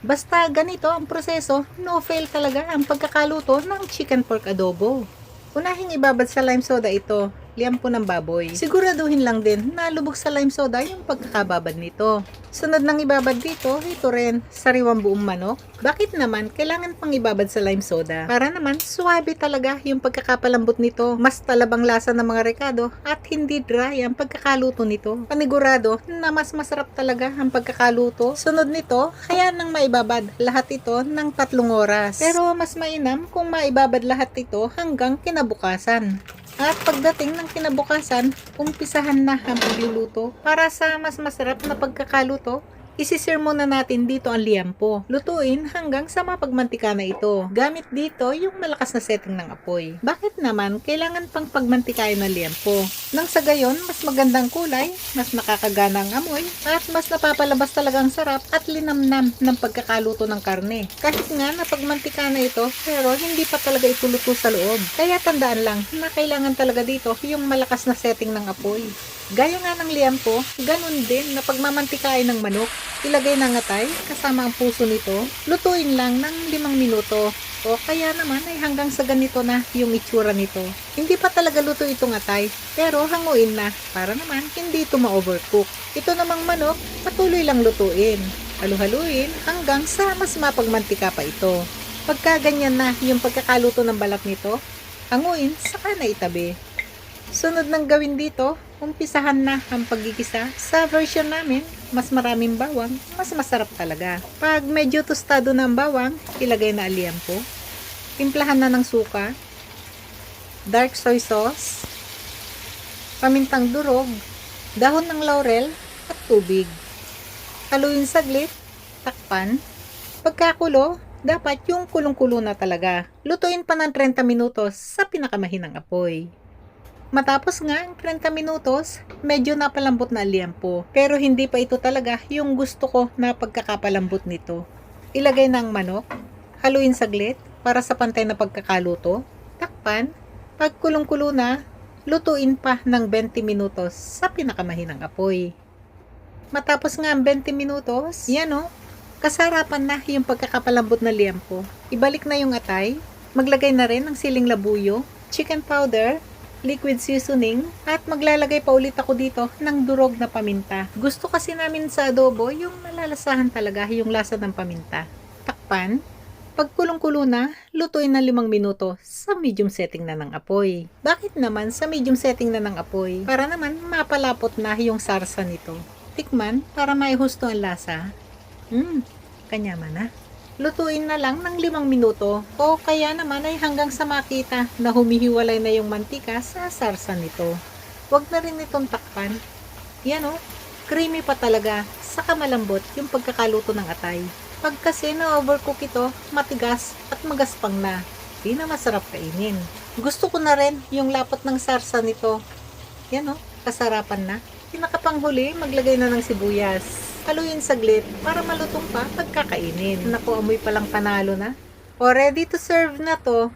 Basta ganito ang proseso, no fail talaga ang pagkakaluto ng chicken pork adobo. Unahing ibabad sa lime soda ito, liampo ng baboy. Siguraduhin lang din na lubog sa lime soda yung pagkakababad nito. Sunod ng ibabad dito, ito rin, sariwang buong manok. Bakit naman kailangan pang ibabad sa lime soda? Para naman suwabe talaga yung pagkakapalambot nito. Mas talabang lasa ng mga rekado at hindi dry ang pagkakaluto nito. Panigurado na mas masarap talaga ang pagkakaluto. Sunod nito, kaya nang maibabad lahat ito ng 3 oras. Pero mas mainam kung maibabad lahat ito hanggang kinabukasan. At pagdating ng kinabukasan, umpisahan na ang pagluluto. Para sa mas masarap na pagkakaluto, isisir muna natin dito ang liampo. Lutuin hanggang sa mapagmantika na ito. Gamit dito yung malakas na setting ng apoy. Bakit naman kailangan pang pagmantikain ng liampo? Nang sa gayon, mas magandang kulay, mas nakakagana ang amoy, at mas napapalabas talaga ang sarap at linamnam ng pagkakaluto ng karne. Kahit nga napagmantika na ito, pero hindi pa talaga ito luto sa loob. Kaya tandaan lang na kailangan talaga dito yung malakas na setting ng apoy. Gaya nga ng liampo, ganun din na pagmamantikain ng manok. Ilagay na ng atay kasama ang puso nito. Lutuin lang ng 5 minuto. O kaya naman ay hanggang sa ganito na yung itsura nito. Hindi pa talaga luto itong atay, pero hanguin na para naman hindi ito ma-overcook. Ito namang manok, patuloy lang lutuin. Halu-haluin hanggang sa mas mapagmantika pa ito. Pagka ganyan na yung pagkakaluto ng balat nito, hanguin saka na itabi. Sunod ng gawin dito, umpisahan na ang paggigisa. Sa version namin, mas maraming bawang, mas masarap talaga. Pag medyo tostado na ang bawang, ilagay na liampo. Timplahan na ng suka, dark soy sauce, pamintang durog, dahon ng laurel, at tubig. Haluin saglit, takpan. Pagkakulo, dapat yung kulong-kulo na talaga. Lutuin pa ng 30 minutos sa pinakamahinang apoy. Matapos nga ang 30 minutos, medyo napalambot na ang liampo. Pero hindi pa ito talaga yung gusto ko na pagkakapalambot nito. Ilagay na ang manok, haluin saglit para sa pantay na pagkakaluto. Takpan, pag kulong-kulo na, lutuin pa ng 20 minutos sa pinakamahinang apoy. Matapos nga ang 20 minutos, yan o, kasarapan na yung pagkakapalambot na liampo. Ibalik na yung atay, maglagay na rin ng siling labuyo, chicken powder, liquid seasoning, at maglalagay pa ulit ako dito ng durog na paminta. Gusto kasi namin sa adobo yung malalasahan talaga yung lasa ng paminta. Takpan. Pag kulong-kulo na, lutuin na 5 minuto sa medium setting na ng apoy. Bakit naman sa medium setting na ng apoy? Para naman mapalapot na yung sarsa nito. Tikman para maihusto ang lasa. Kanyaman na. Lutuin na lang ng 5 minuto o kaya naman ay hanggang sa makita na humihiwalay na yung mantika sa sarsa nito. Huwag na rin itong takpan. Yan o, creamy pa talaga, saka malambot yung pagkakaluto ng atay. Pag kasi na-overcook ito, matigas at magaspang na. Di na masarap kainin. Gusto ko na rin yung lapot ng sarsa nito. Yan o, kasarapan na. Pinakapanghuli, maglagay na ng sibuyas. Haluin saglit para malutong pa pagkakainin. Naku, amoy palang panalo na. O ready to serve na to.